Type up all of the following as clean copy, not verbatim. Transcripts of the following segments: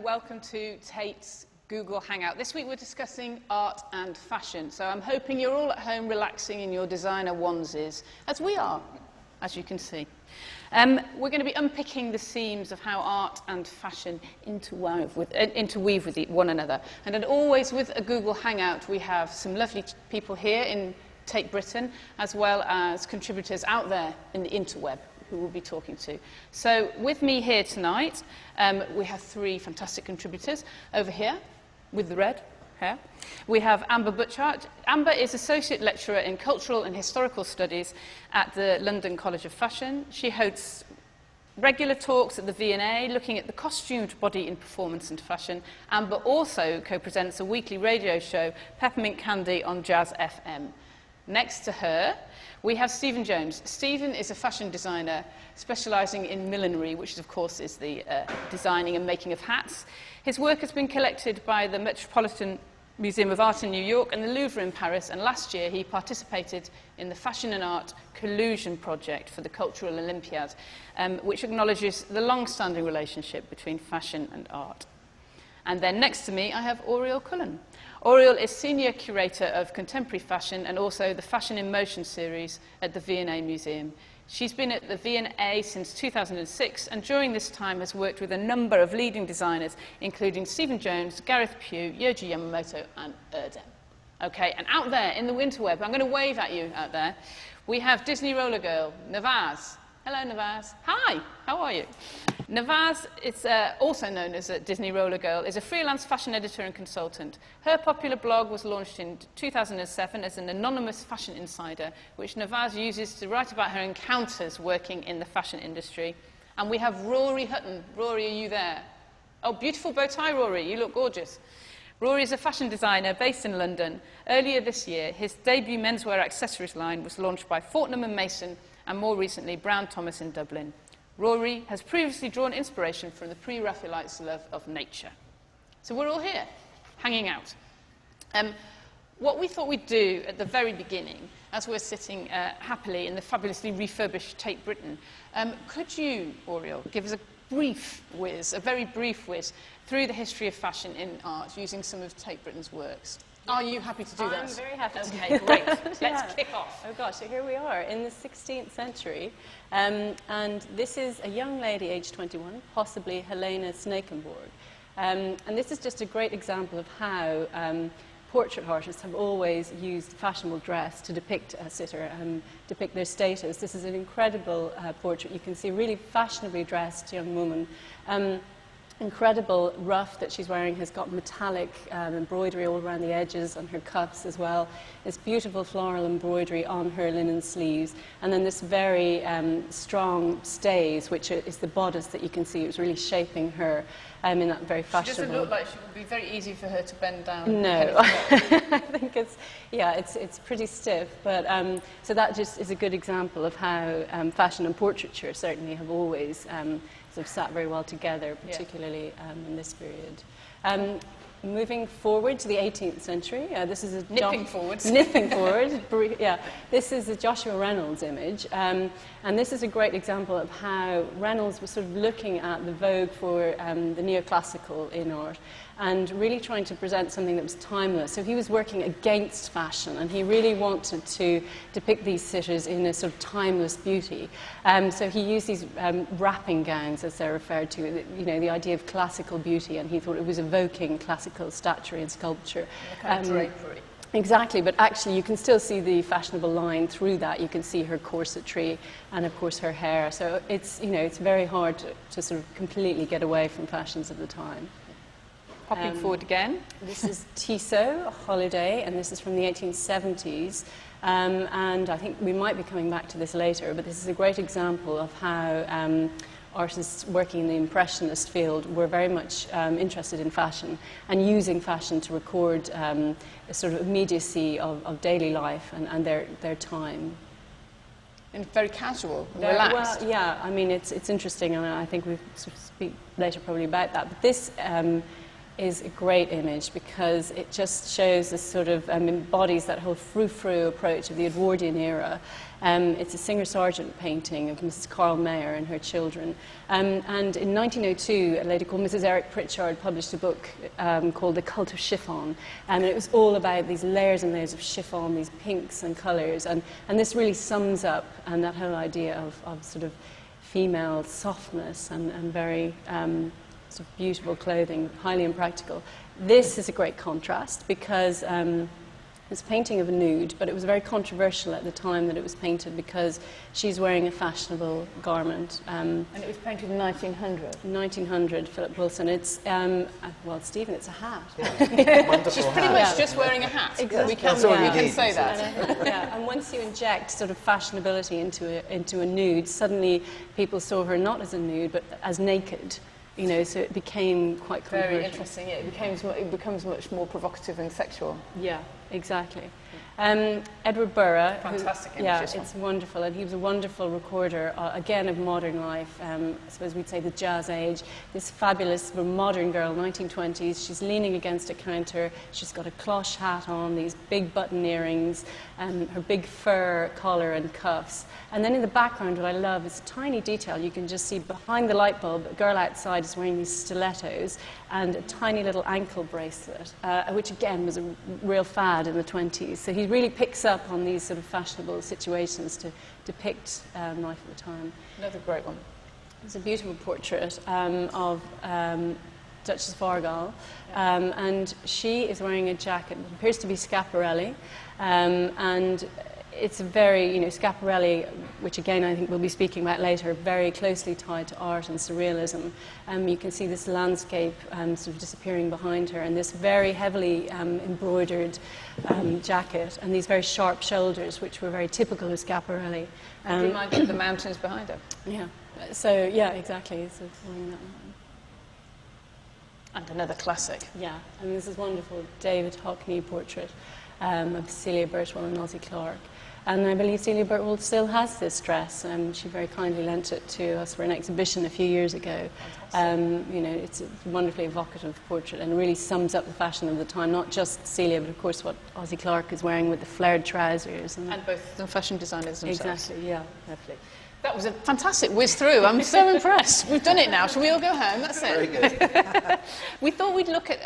welcome to Tate's Google Hangout. This week we're discussing art and fashion, so I'm hoping you're all at home relaxing in your designer onesies, as we are, as you can see. We're going to be unpicking the seams of how art and fashion interweave with one another. And as always with a Google Hangout, we have some lovely people here in Tate Britain, as well as contributors out there in the interweb who we'll be talking to. So with me here tonight, we have three fantastic contributors. Over here, with the red hair, we have Amber Butchart. Amber is Associate Lecturer in Cultural and Historical Studies at the London College of Fashion. She hosts regular talks at the V&A looking at the costumed body in performance and fashion. Amber also co-presents a weekly radio show, Peppermint Candy, on Jazz FM. Next to her, we have Stephen Jones. Stephen is a fashion designer specialising in millinery, which of course is the designing and making of hats. His work has been collected by the Metropolitan Museum of Art in New York and the Louvre in Paris, and last year he participated in the Fashion and Art Collusion project for the Cultural Olympiad, which acknowledges the long-standing relationship between fashion and art. And then next to me, I have Oriole Cullen. Oriole is Senior Curator of Contemporary Fashion and also the Fashion in Motion series at the V&A Museum. She's been at the V&A since 2006 and during this time has worked with a number of leading designers, including Stephen Jones, Gareth Pugh, Yohji Yamamoto and Erdem. Okay, and out there in the interweb, I'm going to wave at you out there, we have Disneyrollergirl, Navaz. Hello, Navaz. Hi, how are you? Navaz is also known as a Disneyrollergirl, is a freelance fashion editor and consultant. Her popular blog was launched in 2007 as an anonymous fashion insider, which Navaz uses to write about her encounters working in the fashion industry. And we have Rory Hutton. Rory, are you there? Oh, beautiful bow tie, Rory. You look gorgeous. Rory is a fashion designer based in London. Earlier this year, his debut menswear accessories line was launched by Fortnum & Mason and more recently Brown Thomas in Dublin. Rory has previously drawn inspiration from the pre-Raphaelites' love of nature. So we're all here, hanging out. What we thought we'd do at the very beginning, as we're sitting happily in the fabulously refurbished Tate Britain, could you, Oriole, give us a very brief whiz through the history of fashion in art using some of Tate Britain's works? Are you happy to do that? I'm very happy to do that. Okay, great. Let's kick off. Oh gosh, so here we are in the 16th century, and this is a young lady, aged 21, possibly Helena Snakenborg. And this is just a great example of how portrait artists have always used fashionable dress to depict a sitter and depict their status. This is an incredible portrait. You can see a really fashionably dressed young woman. Incredible ruff that she's wearing has got metallic embroidery all around the edges and her cuffs as well. This beautiful floral embroidery on her linen sleeves, and then this very strong stays, which is the bodice that you can see. It was really shaping her in that very fashionable. She doesn't look like she would be very easy for her to bend down. No, I think it's pretty stiff. But so that just is a good example of how fashion and portraiture certainly have always sort of sat very well together, particularly in this period. Moving forward to the 18th century, this is a nipping forward. This is a Joshua Reynolds image, and this is a great example of how Reynolds was sort of looking at the vogue for the neoclassical in art and really trying to present something that was timeless. So he was working against fashion, and he really wanted to depict these sitters in a sort of timeless beauty. So he used these wrapping gowns, as they're referred to, you know, the idea of classical beauty, and he thought it was evoking classical statuary and sculpture. Kind of drapery. Exactly, but actually you can still see the fashionable line through that. You can see her corsetry and, of course, her hair. So it's, you know, it's very hard to sort of completely get away from fashions of the time. Popping forward again. This is Tissot, Holiday, and this is from the 1870s. And I think we might be coming back to this later, but this is a great example of how artists working in the Impressionist field were very much interested in fashion and using fashion to record a sort of immediacy of daily life and their time. And very casual, relaxed. Well, yeah, I mean, it's interesting, and I think we'll sort of speak later probably about that. But this is a great image because it just shows this sort of, embodies that whole frou-frou approach of the Edwardian era. It's a Singer-Sargent painting of Mrs. Carl Mayer and her children. And in 1902, a lady called Mrs. Eric Pritchard published a book called The Cult of Chiffon. And it was all about these layers and layers of chiffon, these pinks and colours. And this really sums up that whole idea of sort of female softness and very sort of beautiful clothing, highly impractical. This is a great contrast because it's a painting of a nude, but it was very controversial at the time that it was painted because she's wearing a fashionable garment. And it was painted in 1900? 1900, Philip Wilson. It's, well, Stephen, it's a hat. Yeah. Wonderful She's pretty much just wearing a hat. Exactly. We can say that. And once you inject sort of fashionability into a nude, suddenly people saw her not as a nude, but as naked. You know, so it became quite very interesting. Yeah, it becomes much more provocative and sexual. Yeah, exactly. Edward Burra. Fantastic image, yeah, this one. it's wonderful, and he was a wonderful recorder, again, of modern life. I suppose we'd say the Jazz Age. This fabulous modern girl, 1920s. She's leaning against a counter. She's got a cloche hat on, these big button earrings, her big fur collar and cuffs. And then in the background, what I love is a tiny detail. You can just see behind the light bulb, a girl outside is wearing these stilettos and a tiny little ankle bracelet, which again was a real fad in the 20s. So he really picks up on these sort of fashionable situations to depict life at the time. Another great one. It's a beautiful portrait of Duchess of Argyll, and she is wearing a jacket that appears to be Schiaparelli, and it's a very, you know, Schiaparelli, which again I think we'll be speaking about later, very closely tied to art and surrealism. You can see this landscape sort of disappearing behind her, and this very heavily embroidered jacket, and these very sharp shoulders, which were very typical of Schiaparelli. Reminded of the mountains behind her. Yeah. So yeah, exactly. So wearing that one. And another classic. Yeah, and this is wonderful David Hockney portrait of Celia Birtwell and Ozzie Clark. And I believe Celia Birtwell still has this dress. She very kindly lent it to us for an exhibition a few years ago. You know, it's a wonderfully evocative portrait and really sums up the fashion of the time, not just Celia, but of course what Ozzie Clark is wearing with the flared trousers. And both of them fashion designers themselves. Exactly, yeah, lovely. That was a fantastic whiz through. I'm so impressed. We've done it now. Shall we all go home? That's it. Very good. We thought we'd look at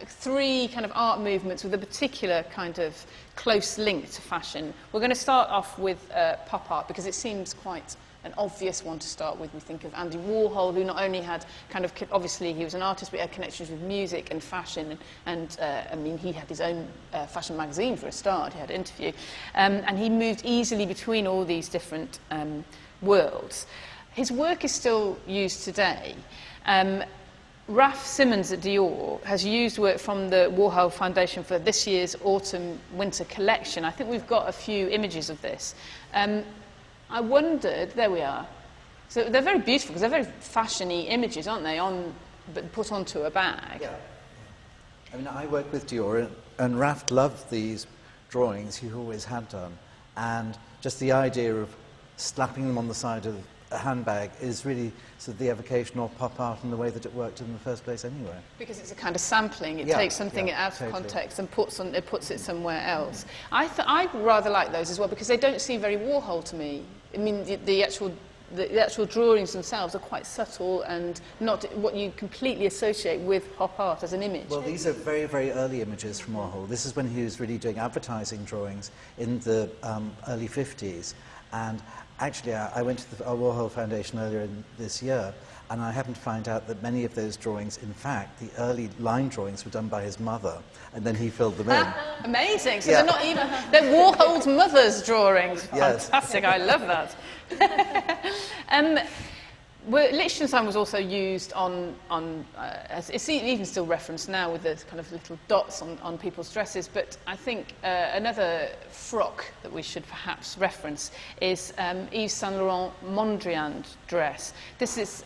three kind of art movements with a particular kind of close link to fashion. We're going to start off with pop art because it seems quite an obvious one to start with. We think of Andy Warhol, who not only had kind of, obviously he was an artist, but he had connections with music and fashion, and I mean, he had his own fashion magazine for a start. He had an interview, and he moved easily between all these different worlds. His work is still used today. Raf Simons at Dior has used work from the Warhol Foundation for this year's autumn-winter collection. I think we've got a few images of this. I wondered, there we are. So they're very beautiful because they're very fashion-y images, aren't they, but put onto a bag. Yeah. I mean, I work with Dior, and Raf loved these drawings. He always had done. And just the idea of slapping them on the side of a handbag is really sort of the evocation of pop art in the way that it worked in the first place anyway. Because it's a kind of sampling. It takes something out of context and puts it somewhere else. I rather like those as well because they don't seem very Warhol to me. I mean, the actual drawings themselves are quite subtle and not what you completely associate with pop art as an image. Well, these are very, very early images from Warhol. This is when he was really doing advertising drawings in the early 50s. And actually, I went to the Warhol Foundation earlier this year, and I happened to find out that many of those drawings, in fact, the early line drawings were done by his mother, and then he filled them in. Amazing. So they're not even, they're Warhol's mother's drawings. Yes. Fantastic. I love that. Liechtenstein was also used it's even still referenced now with the kind of little dots on people's dresses, but I think another frock that we should perhaps reference is Yves Saint Laurent Mondrian dress. This is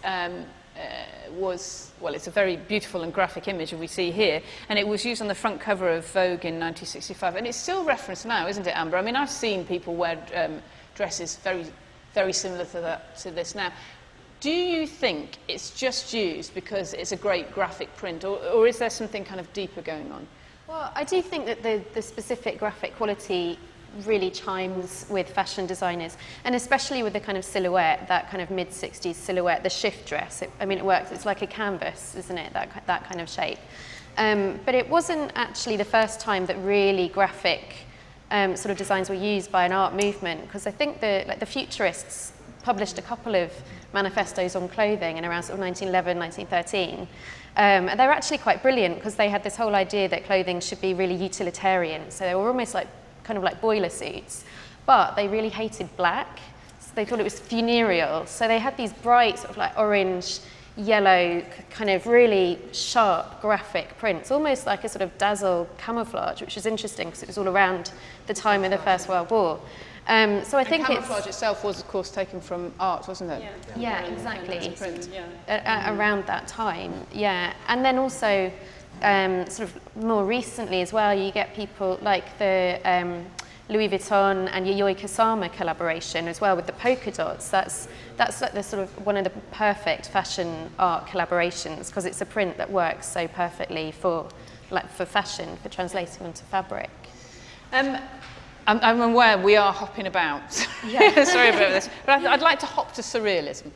it's a very beautiful and graphic image we see here, and it was used on the front cover of Vogue in 1965, and it's still referenced now, isn't it, Amber? I mean, I've seen people wear dresses very, very similar to this now. Do you think it's just used because it's a great graphic print, or is there something kind of deeper going on? Well, I do think that the specific graphic quality really chimes with fashion designers, and especially with the kind of silhouette, that kind of mid-60s silhouette, the shift dress. It works. It's like a canvas, isn't it? That kind of shape. But it wasn't actually the first time that really graphic sort of designs were used by an art movement, because I think the Futurists published a couple of manifestos on clothing in around sort of 1911, 1913. And they were actually quite brilliant, because they had this whole idea that clothing should be really utilitarian. So they were almost like kind of like boiler suits, but they really hated black. So they thought it was funereal. So they had these bright sort of like orange, yellow, kind of really sharp graphic prints, almost like a sort of dazzle camouflage, which is interesting because it was all around the time of the First World War. So I think camouflage itself was, of course, taken from art, wasn't it? Yeah, exactly. Yeah. Around that time, yeah. And then also, sort of more recently as well, you get people like the Louis Vuitton and Yayoi Kusama collaboration as well with the polka dots. That's like the sort of one of the perfect fashion art collaborations, because it's a print that works so perfectly for fashion, for translating onto fabric. I'm aware we are hopping about. Sorry about this. But I'd like to hop to surrealism.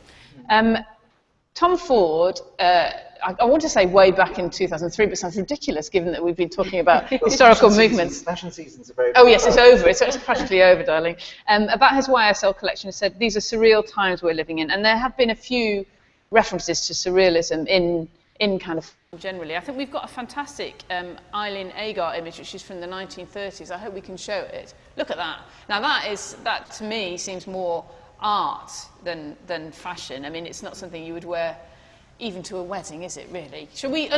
Tom Ford, I want to say way back in 2003, but it sounds ridiculous given that we've been talking about historical movements. Fashion seasons are very Oh yes, it's over. It's practically over, darling. About his YSL collection, he said, these are surreal times we're living in. And there have been a few references to surrealism in kind of generally. I think we've got a fantastic Eileen Agar image, which is from the 1930s. I hope we can show it. Look at that. Now that to me seems more art than fashion. I mean, it's not something you would wear even to a wedding, is it really? Shall we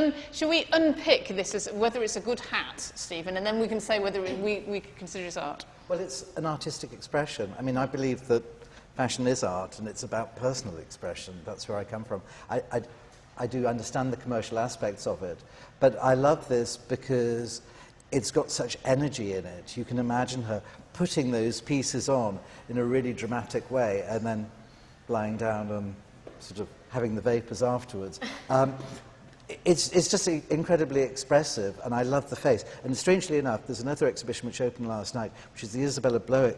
unpick this as whether it's a good hat, Stephen, and then we can say whether we consider it art? Well, it's an artistic expression. I mean, I believe that fashion is art, and it's about personal expression. That's where I come from. I do understand the commercial aspects of it, but I love this because it's got such energy in it. You can imagine her putting those pieces on in a really dramatic way and then lying down and sort of having the vapours afterwards. It's just incredibly expressive, and I love the face. And strangely enough, there's another exhibition which opened last night, which is the Isabella Blow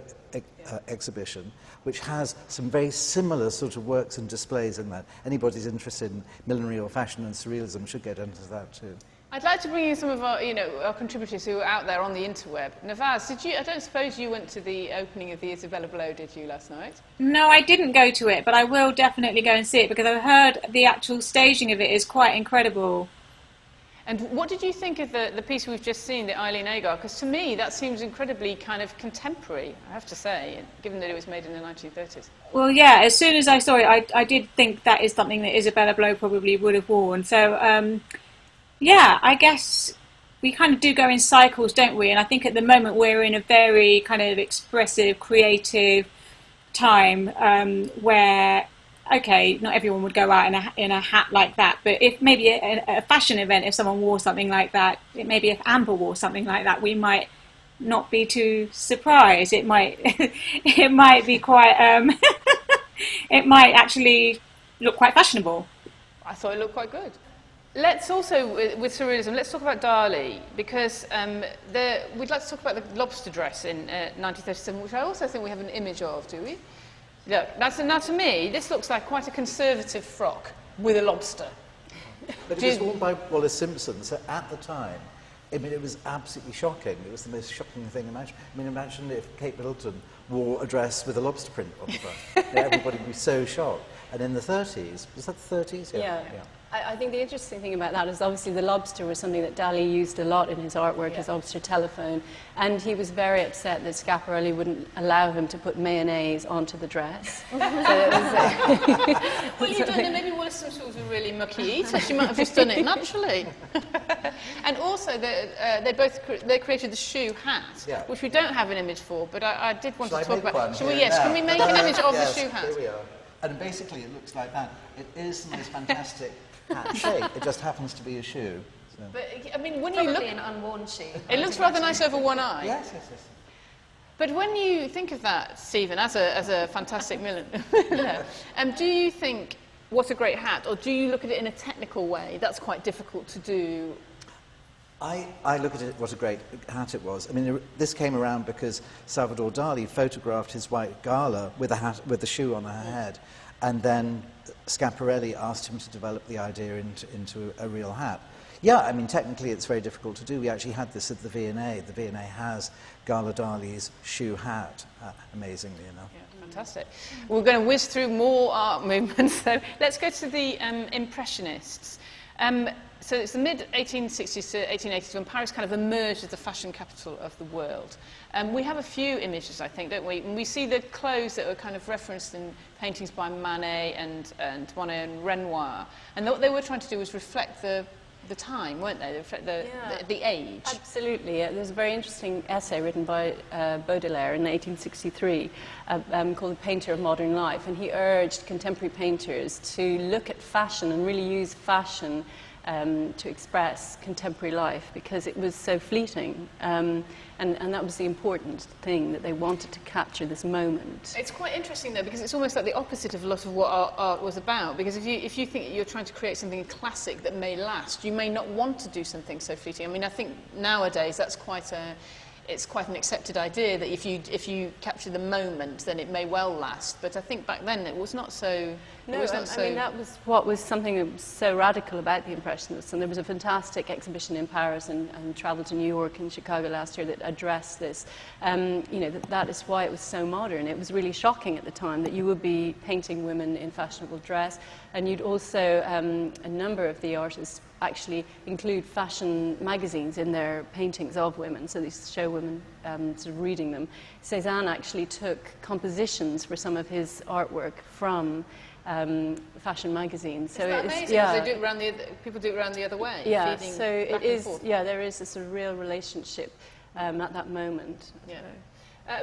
exhibition, which has some very similar sort of works and displays in that. Anybody who's interested in millinery or fashion and surrealism should get into that too. I'd like to bring in some of our contributors who are out there on the interweb. Navaz, I don't suppose you went to the opening of the Isabella Blow, did you, last night? No, I didn't go to it, but I will definitely go and see it, because I've heard the actual staging of it is quite incredible. And what did you think of the piece we've just seen, the Eileen Agar? Because to me, that seems incredibly kind of contemporary, I have to say, given that it was made in the 1930s. Well, yeah, as soon as I saw it, I did think that is something that Isabella Blow probably would have worn. So, yeah, I guess we kind of do go in cycles, don't we? And I think at the moment we're in a very kind of expressive, creative time where, okay, not everyone would go out in a hat like that, but if maybe a fashion event, if someone wore something like that, maybe if Amber wore something like that, we might not be too surprised. It might it might be quite it might actually look quite fashionable. I thought it looked quite good. Let's also, with surrealism, let's talk about Dali, because we'd like to talk about the lobster dress in 1937, which I also think we have an image of, do we? Look, now to me, this looks like quite a conservative frock with a lobster. But it was worn by Wallace Simpson, so at the time, I mean, it was absolutely shocking. It was the most shocking thing imaginable. I mean, imagine if Kate Middleton wore a dress with a lobster print on the front. Everybody would be so shocked. And in the 30s, was that the 30s? Yeah. I think the interesting thing about that is obviously the lobster was something that Dali used a lot in his artwork, his lobster telephone, and he was very upset that Schiaparelli wouldn't allow him to put mayonnaise onto the dress. So it was, well, you don't know, maybe Wallace Simpson was a really mucky eater. She might have just done it naturally. And also, they created the shoe hat, which we don't have an image for, but I did want to talk about. Shall we? Yes, can we make an image of the shoe hat? Here we are. And basically, it looks like that. It is the most fantastic hat shape. It just happens to be a shoe. So. But I mean, when Probably you look, an unworn shoe. It looks rather nice over one eye. Yes. But when you think of that, Stephen, as a fantastic milliner, do you think what a great hat, or do you look at it in a technical way? That's quite difficult to do. I look at it, what a great hat it was. I mean, this came around because Salvador Dali photographed his white gala with a hat, with the shoe on her head, and then Schiaparelli asked him to develop the idea into a real hat. Yeah, I mean, technically it's very difficult to do. We actually had this at the V&A. The V&A has Gala Dali's shoe hat, amazingly enough. Yeah, fantastic. We're going to whiz through more art movements, so let's go to the Impressionists. So it's the mid-1860s to 1880s when Paris kind of emerged as the fashion capital of the world. We have a few images, I think, don't we? And we see the clothes that were kind of referenced in paintings by Manet and Monet and Renoir. And what they were trying to do was reflect the time, weren't they? They reflect the age. Absolutely. There's a very interesting essay written by Baudelaire in 1863 called The Painter of Modern Life, and he urged contemporary painters to look at fashion and really use fashion to express contemporary life because it was so fleeting. And that was the important thing, that they wanted to capture this moment. It's quite interesting, though, because it's almost like the opposite of a lot of what art was about. Because if you think you're trying to create something classic that may last, you may not want to do something so fleeting. I mean, I think nowadays that's quite an accepted idea that if you capture the moment, then it may well last. But I think back then it was not so. No, I mean, that was what was something that was so radical about the Impressionists. And there was a fantastic exhibition in Paris and travelled to New York and Chicago last year that addressed this. You know, that is why it was so modern. It was really shocking at the time that you would be painting women in fashionable dress, and you'd also, a number of the artists actually include fashion magazines in their paintings of women, so they show women sort of reading them. Cézanne actually took compositions for some of his artwork from fashion magazines. So it's amazing, yeah. They do it around people do it around the other way. Yeah, so it is. Yeah, there is a sort of real relationship at that moment. Yeah.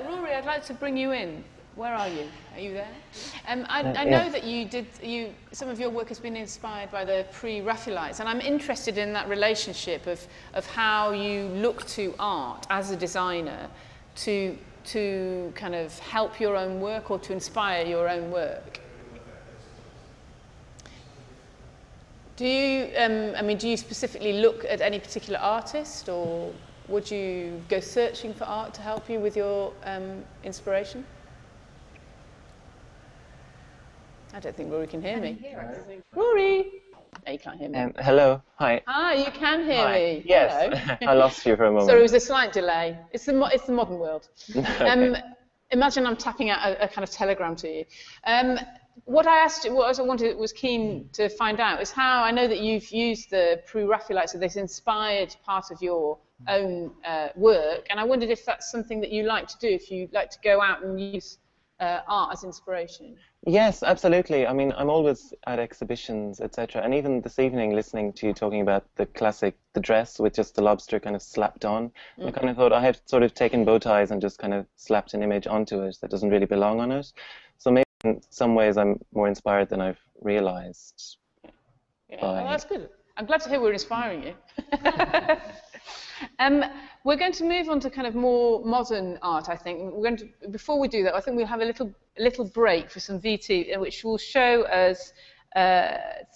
Rory, I'd like to bring you in. Where are you? Are you there? I know that some of your work has been inspired by the pre-Raphaelites, and I'm interested in that relationship of how you look to art as a designer to kind of help your own work or to inspire your own work. Do you specifically look at any particular artist, or would you go searching for art to help you with your inspiration? I don't think Rory can hear me. Rory! No, you can't hear me. Hello, hi. Ah, you can hear me. Yes, I lost you for a moment. Sorry, it was a slight delay. It's the modern world. Okay. Imagine I'm tapping out a kind of telegram to you. What I was keen to find out is how, I know that you've used the pre-Raphaelites, so this inspired part of your own work, and I wondered if that's something that you like to do, if you like to go out and use art as inspiration. Yes, absolutely. I mean, I'm always at exhibitions, etc. And even this evening, listening to you talking about the classic, the dress with just the lobster kind of slapped on, I kind of thought I had sort of taken bow ties and just kind of slapped an image onto it that doesn't really belong on it. So maybe in some ways I'm more inspired than I've realised. Yeah, well, that's good. I'm glad to hear we're inspiring you. We're going to move on to kind of more modern art, I think. Before we do that, I think we'll have a little break for some VT, which will show us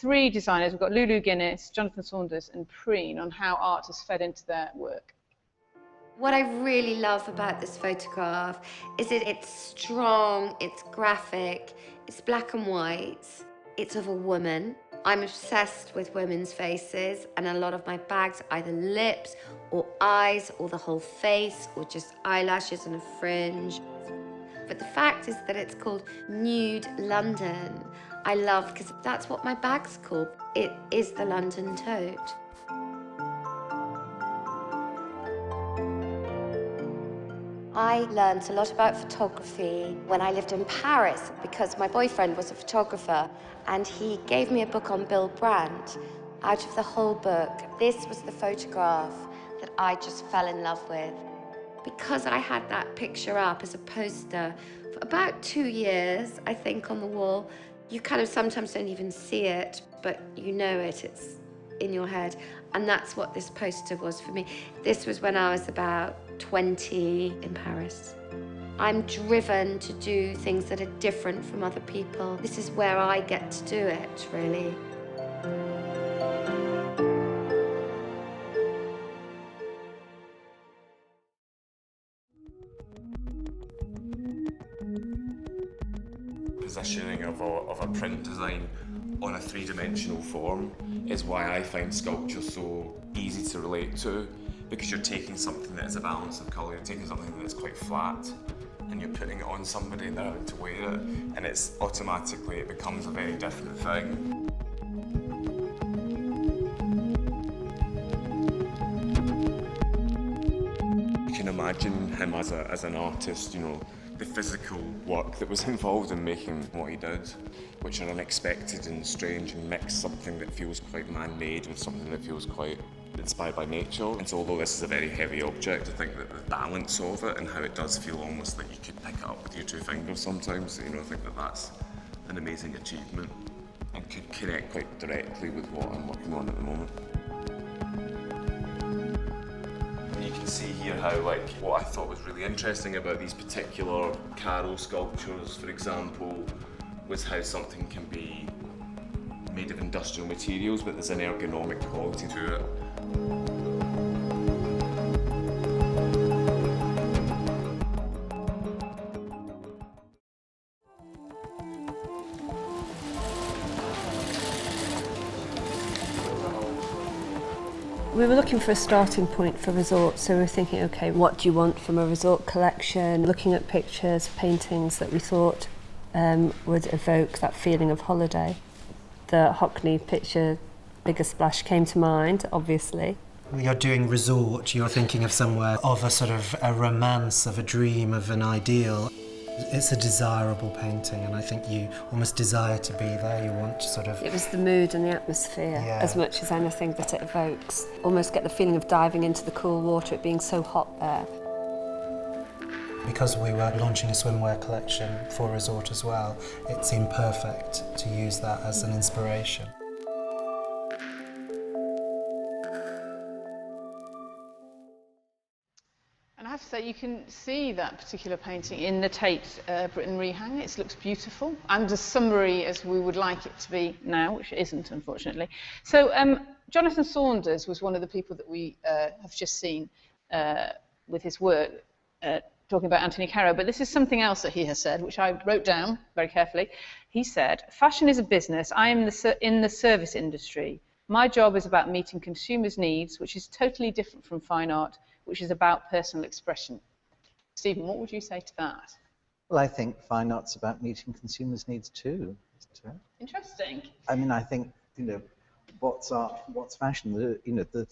three designers. We've got Lulu Guinness, Jonathan Saunders, and Preen on how art has fed into their work. What I really love about this photograph is that it's strong, it's graphic, it's black and white, it's of a woman. I'm obsessed with women's faces, and a lot of my bags are either lips or eyes or the whole face or just eyelashes and a fringe. But the fact is that it's called Nude London. I love, because that's what my bag's called. It is the London tote. I learned a lot about photography when I lived in Paris because my boyfriend was a photographer, and he gave me a book on Bill Brandt. Out of the whole book, this was the photograph that I just fell in love with. Because I had that picture up as a poster for about 2 years, I think, on the wall, you kind of sometimes don't even see it, but you know it, it's in your head. And that's what this poster was for me. This was when I was about 20 in Paris. I'm driven to do things that are different from other people. This is where I get to do it, really. Positioning of a print design on a three-dimensional form is why I find sculpture so easy to relate to, because you're taking something that is a balance of colour, you're taking something that's quite flat and you're putting it on somebody and they're having to wear it, and it's automatically, it becomes a very different thing. You can imagine him as an artist, you know, the physical work that was involved in making what he did, which are unexpected and strange, and mix something that feels quite man-made with something that feels quite inspired by nature. And so although this is a very heavy object, I think that the balance of it and how it does feel almost like you could pick it up with your two fingers sometimes, you know, I think that that's an amazing achievement and could connect quite directly with what I'm working on at the moment. You can see here how, like, what I thought was really interesting about these particular Carol sculptures, for example, was how something can be made of industrial materials, but there's an ergonomic quality to it. We were looking for a starting point for resorts, so we were thinking, okay, what do you want from a resort collection? Looking at pictures, paintings that we thought would evoke that feeling of holiday. The Hockney picture, Bigger Splash, came to mind, obviously. When you're doing resort, you're thinking of somewhere of a sort of a romance, of a dream, of an ideal. It's a desirable painting, and I think you almost desire to be there. You want to sort of... It was the mood and the atmosphere, as much as anything that it evokes. Almost get the feeling of diving into the cool water, it being so hot there. Because we were launching a swimwear collection for resort as well, it seemed perfect to use that as an inspiration. And I have to say, you can see that particular painting in the Tate Britain rehang. It looks beautiful and as summery as we would like it to be now, which it isn't, unfortunately. So Jonathan Saunders was one of the people that we have just seen with his work talking about Anthony Caro, but this is something else that he has said, which I wrote down very carefully. He said, "Fashion is a business. I am in the service industry. My job is about meeting consumers' needs, which is totally different from fine art, which is about personal expression." Stephen, what would you say to that? Well, I think fine art's about meeting consumers' needs too. Interesting. I mean, I think, you know, what's art, what's fashion? You know, the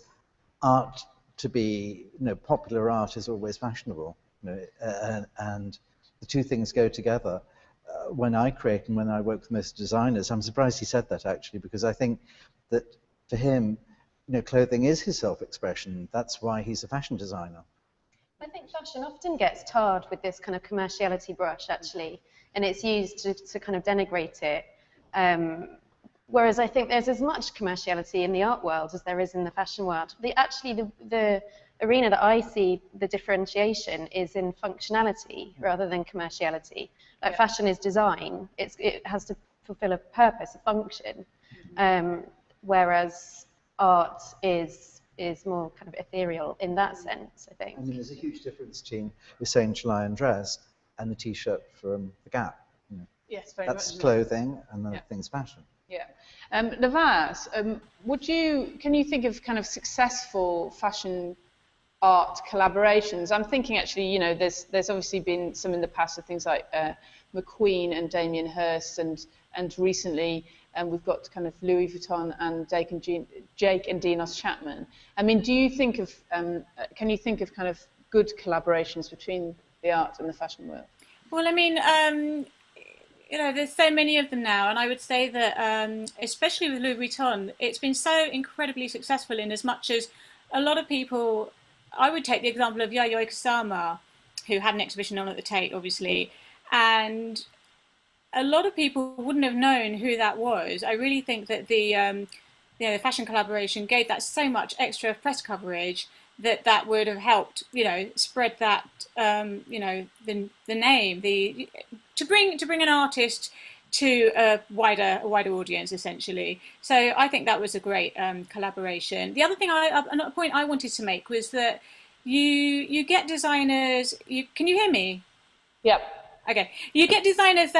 art to be, you know, popular art is always fashionable, you know, and the two things go together. When I create and when I work with most designers, I'm surprised he said that actually, because I think that for him, you know, clothing is his self-expression. That's why he's a fashion designer. I think fashion often gets tarred with this kind of commerciality brush, actually, and it's used to kind of denigrate it. Whereas I think there's as much commerciality in the art world as there is in the fashion world. The arena that I see the differentiation is in functionality rather than commerciality. Like fashion is design, it has to fulfill a purpose, a function, whereas art is more kind of ethereal in that sense, I think. I mean, there's a huge difference between the Saint Lion dress and the T-shirt from the Gap. You know. Yes, very That's much. clothing, and the thing's fashion. Yeah. Navas, can you think of kind of successful fashion art collaborations? I'm thinking actually, you know, there's obviously been some in the past of things like McQueen and Damien Hirst, and recently we've got kind of Louis Vuitton and Jake and Dinos Chapman. I mean, do you think of, can you think of kind of good collaborations between the art and the fashion world? Well, I mean, you know, there's so many of them now, and I would say that, especially with Louis Vuitton, it's been so incredibly successful in as much as a lot of people. I would take the example of Yayoi Kusama, who had an exhibition on at the Tate, obviously, and a lot of people wouldn't have known who that was. I really think that the fashion collaboration gave that so much extra press coverage that would have helped, you know, spread that, you know, the name, to bring an artist to a wider audience, essentially. So I think that was a great collaboration. The other thing, another point I wanted to make was that you get designers. Can you hear me? Yep. Okay. You get designers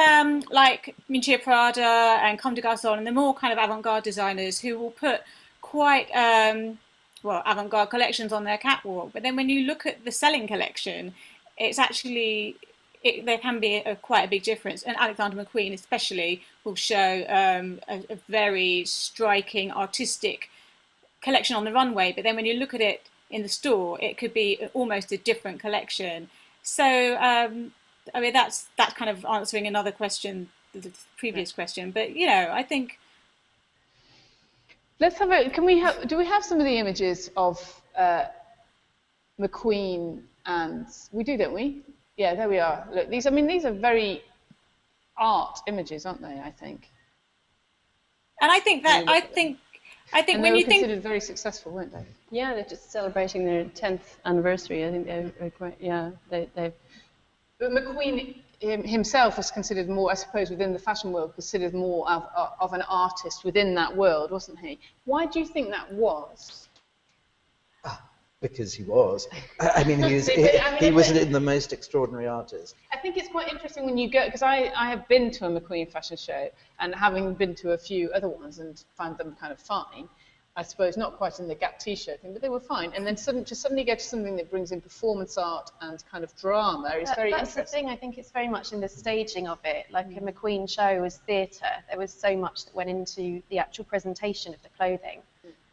like Miuccia Prada and Comme des Garçons, and the more kind of avant-garde designers who will put quite well, avant-garde collections on their catwalk. But then when you look at the selling collection, it's actually there can be quite a big difference. And Alexander McQueen especially will show a very striking artistic collection on the runway. But then when you look at it in the store, it could be almost a different collection. So I mean, that's kind of answering another question, the previous question. But you know, I think. Let's have do we have some of the images of McQueen, and we do, don't we? Yeah, there we are. Look, these are very art images, aren't they? I think. And I think that and when you think considered very successful, weren't they? Yeah, they're just celebrating their 10th anniversary. I think they're quite, yeah, they've. But McQueen himself was considered more, I suppose, within the fashion world, considered more of an artist within that world, wasn't he? Why do you think that was? Because he was. I mean, he was the most extraordinary artist. I think it's quite interesting when you go, because I have been to a McQueen fashion show, and having been to a few other ones and found them kind of fine, I suppose, not quite in the Gap T-shirt thing, but they were fine. And then suddenly go to something that brings in performance art and kind of drama is very interesting. That's the thing, I think it's very much in the staging of it. Like a McQueen show was theatre. There was so much that went into the actual presentation of the clothing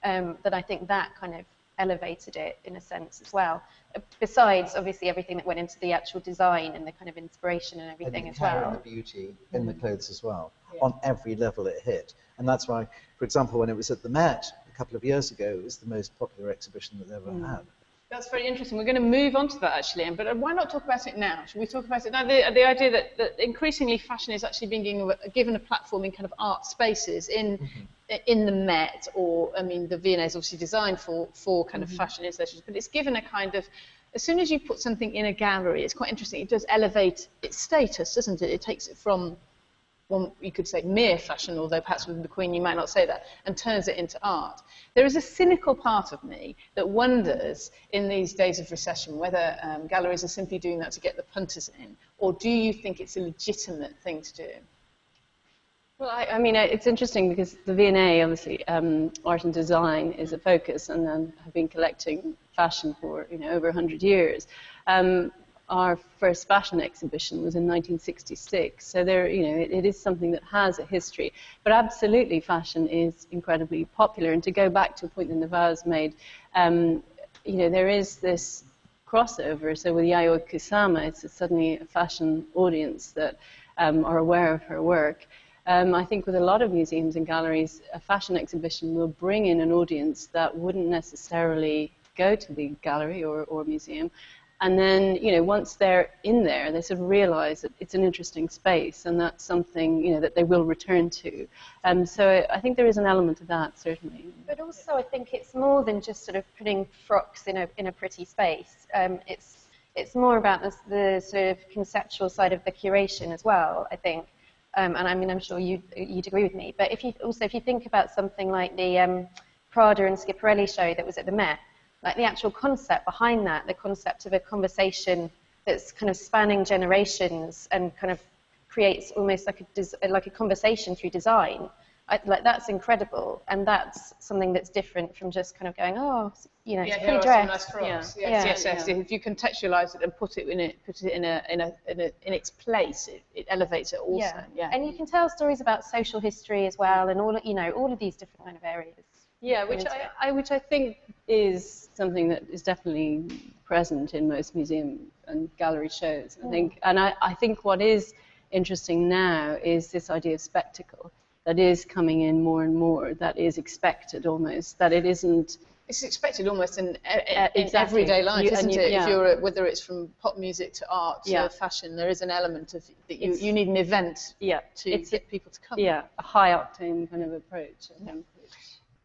that I think that kind of elevated it in a sense as well. Besides, obviously, everything that went into the actual design and the kind of inspiration and everything as well. And the beauty in the clothes as well. Yeah. On every level it hit. And that's why, for example, when it was at the Met a couple of years ago, it was the most popular exhibition that they ever had. That's very interesting. We're going to move on to that, actually, but why not talk about it now? Should we talk about it now? The idea that increasingly fashion is actually being given a platform in kind of art spaces in the Met, or, I mean, the V&A is obviously designed for kind of fashion installations, but it's given a kind of, as soon as you put something in a gallery, it's quite interesting. It does elevate its status, doesn't it? It takes it from one, you could say, mere fashion, although perhaps with McQueen you might not say that, and turns it into art. There is a cynical part of me that wonders, in these days of recession, whether galleries are simply doing that to get the punters in, or do you think it's a legitimate thing to do? Well, I mean, it's interesting because the V&A, obviously, art and design is a focus, and then have been collecting fashion for, you know, over 100 years. Our first fashion exhibition was in 1966, so there, you know, it is something that has a history. But absolutely, fashion is incredibly popular. And to go back to a point that Navaz made, you know, there is this crossover. So with Yayoi Kusama, it's suddenly a fashion audience that are aware of her work. I think with a lot of museums and galleries, a fashion exhibition will bring in an audience that wouldn't necessarily go to the gallery or museum. And then, you know, once they're in there, they sort of realize that it's an interesting space, and that's something, you know, that they will return to. So I think there is an element of that, certainly. But also, I think it's more than just sort of putting frocks in a pretty space. It's more about the sort of conceptual side of the curation as well, I think. And I mean, I'm sure you'd agree with me. But if you think about something like the Prada and Schiaparelli show that was at the Met, like the actual concept behind that, the concept of a conversation that's kind of spanning generations and kind of creates almost like a conversation through design, like that's incredible, and that's something that's different from just kind of going, oh, you know, it's pretty dress. Yes. If you contextualize it and put it in its place, it elevates it also. Yeah. And you can tell stories about social history as well, and all of these different kind of areas. Yeah, which I think is something that is definitely present in most museum and gallery shows. I think what is interesting now is this idea of spectacle that is coming in more and more, that is expected almost, that it isn't. It's expected almost in everyday life, isn't it? If you're, whether it's from pop music to art to fashion, there is an element of that you need an event to get people to come. Yeah, a high octane kind of approach. I think.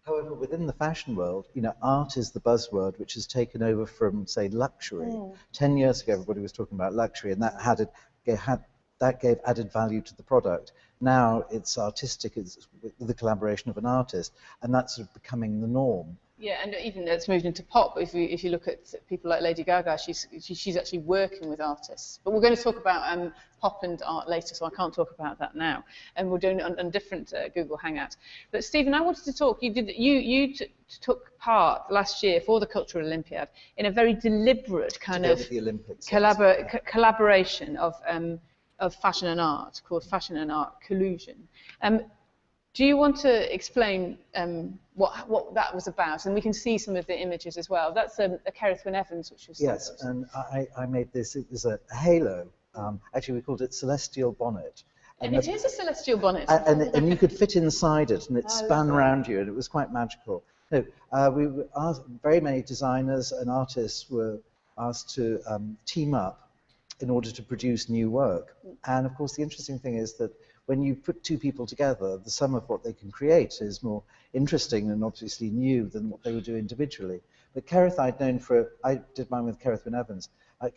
However, within the fashion world, art is the buzzword which has taken over from, say, luxury. 10 years ago, everybody was talking about luxury, and that gave added value to the product. Now it's artistic, it's with the collaboration of an artist, and that's sort of becoming the norm. Yeah, and even it's moved into pop. If you look at people like Lady Gaga, she's actually working with artists. But we're going to talk about pop and art later, so I can't talk about that now. And we're doing it on different Google Hangouts. But Stephen, I wanted to talk. You took part last year for the Cultural Olympiad in a very deliberate kind of the Olympics, collaboration of fashion and art, called Fashion and Art Collusion. Do you want to explain what that was about? And we can see some of the images as well. That's a Kerith Wyn Evans, which was... Yes, and I made this. It was a halo. Actually, we called it Celestial Bonnet. And it is a celestial bonnet. And you could fit inside it, and it span around you, and it was quite magical. No, we were asked, very many designers and artists were asked to team up in order to produce new work. And of course, the interesting thing is that when you put two people together, the sum of what they can create is more interesting and obviously new than what they would do individually. But Kerith I did mine with Kerith Wyn Evans.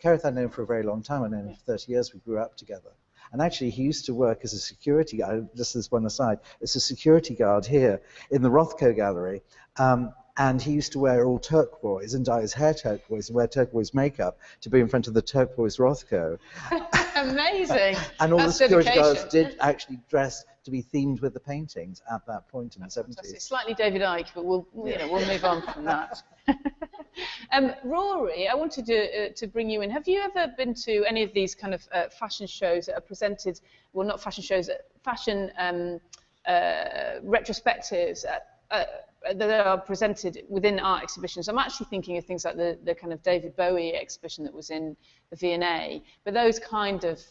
Kerith I'd known for a very long time. I'd known him for 30 years. We grew up together. And actually, he used to work as a security guard, just as one aside, as a security guard here in the Rothko Gallery. And he used to wear all turquoise and dye his hair turquoise and wear turquoise makeup to be in front of the turquoise Rothko. Amazing. And all the security guards did actually dress to be themed with the paintings at that point in the 70s. Fantastic. Slightly David Icke, but we'll move on from that. Rory, I wanted to bring you in. Have you ever been to any of these kind of fashion shows that are presented, well, not fashion shows, fashion retrospectives that are presented within art exhibitions? I'm actually thinking of things like the kind of David Bowie exhibition that was in the V&A, but those kind of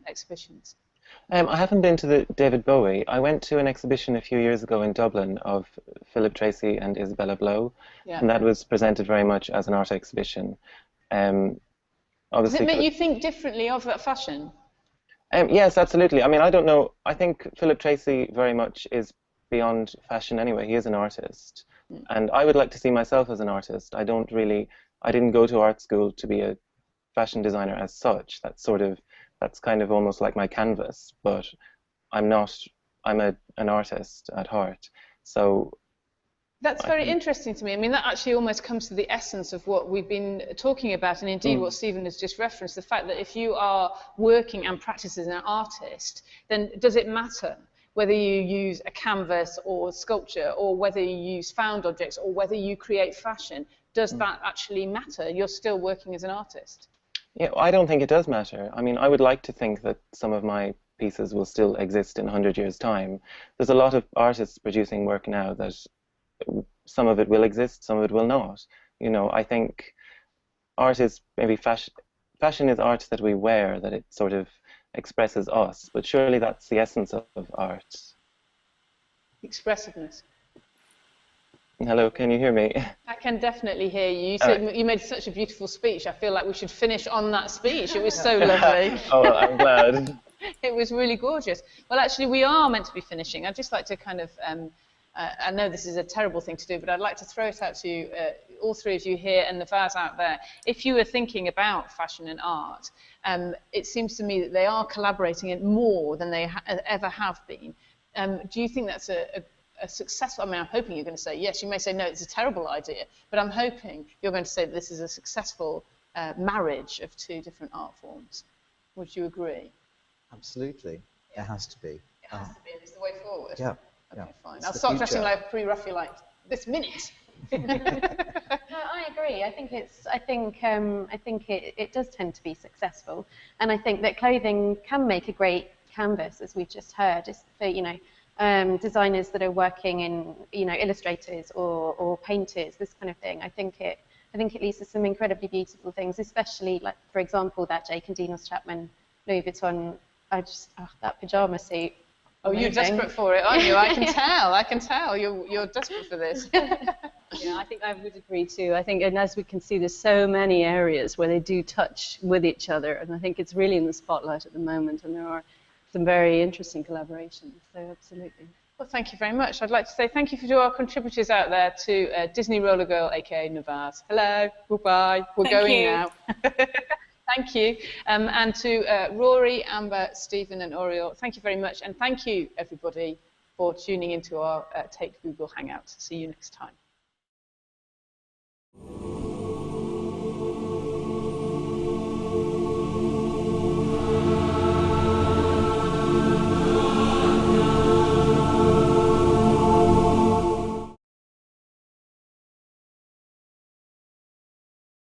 exhibitions. I haven't been to the David Bowie. I went to an exhibition a few years ago in Dublin of Philip Tracy and Isabella Blow, and that was presented very much as an art exhibition. Does it make you think differently of fashion? Yes, absolutely. I mean, I don't know. I think Philip Tracy very much is beyond fashion anyway. He is an artist, and I would like to see myself as an artist. I didn't go to art school to be a fashion designer as such. That's kind of almost like my canvas, but I'm an artist at heart. So that's very interesting to me. I mean, that actually almost comes to the essence of what we've been talking about, and indeed what Stephen has just referenced, the fact that if you are working and practicing as an artist, then does it matter whether you use a canvas or sculpture, or whether you use found objects, or whether you create fashion? Does that actually matter? You're still working as an artist. Yeah, I don't think it does matter. I mean, I would like to think that some of my pieces will still exist in 100 years' time. There's a lot of artists producing work now that some of it will exist, some of it will not. I think art is maybe fashion is art that we wear, that it sort of expresses us, but surely that's the essence of art. Expressiveness. Hello, can you hear me? I can definitely hear you. You made such a beautiful speech. I feel like we should finish on that speech. It was so lovely. Oh, I'm glad. It was really gorgeous. Well, actually, we are meant to be finishing. I'd just like to kind of, I know this is a terrible thing to do, but I'd like to throw it out to all three of you here and the Vaz out there. If you were thinking about fashion and art, it seems to me that they are collaborating it more than they ever have been. Do you think that's a successful, I mean, I'm hoping you're going to say yes. You may say, no, it's a terrible idea, but I'm hoping you're going to say that this is a successful marriage of two different art forms. Would you agree? Absolutely. It has to be. It has to be, and it's the way forward. Yeah. Okay, fine. I'll start dressing like pre-Raphaelite this minute. No, I agree. I think it does tend to be successful, and I think that clothing can make a great canvas, as we've just heard, is for designers that are working in illustrators or painters, this kind of thing. I think it leads to some incredibly beautiful things, especially like, for example, that Jake and Dinos Chapman Louis Vuitton. That pajama suit. Oh, you're desperate for it, aren't you? I can tell. You're desperate for this. Yeah, I think I would agree too. I think, and as we can see, there's so many areas where they do touch with each other, and I think it's really in the spotlight at the moment, and there are some very interesting collaborations, so absolutely. Well, thank you very much. I'd like to say thank you to our contributors out there, to Disneyrollergirl, aka Navaz. Hello, goodbye. We're going now. Thank you. And to Rory, Amber, Stephen and Oriole, thank you very much. And thank you, everybody, for tuning into our Tate Google Hangout. See you next time.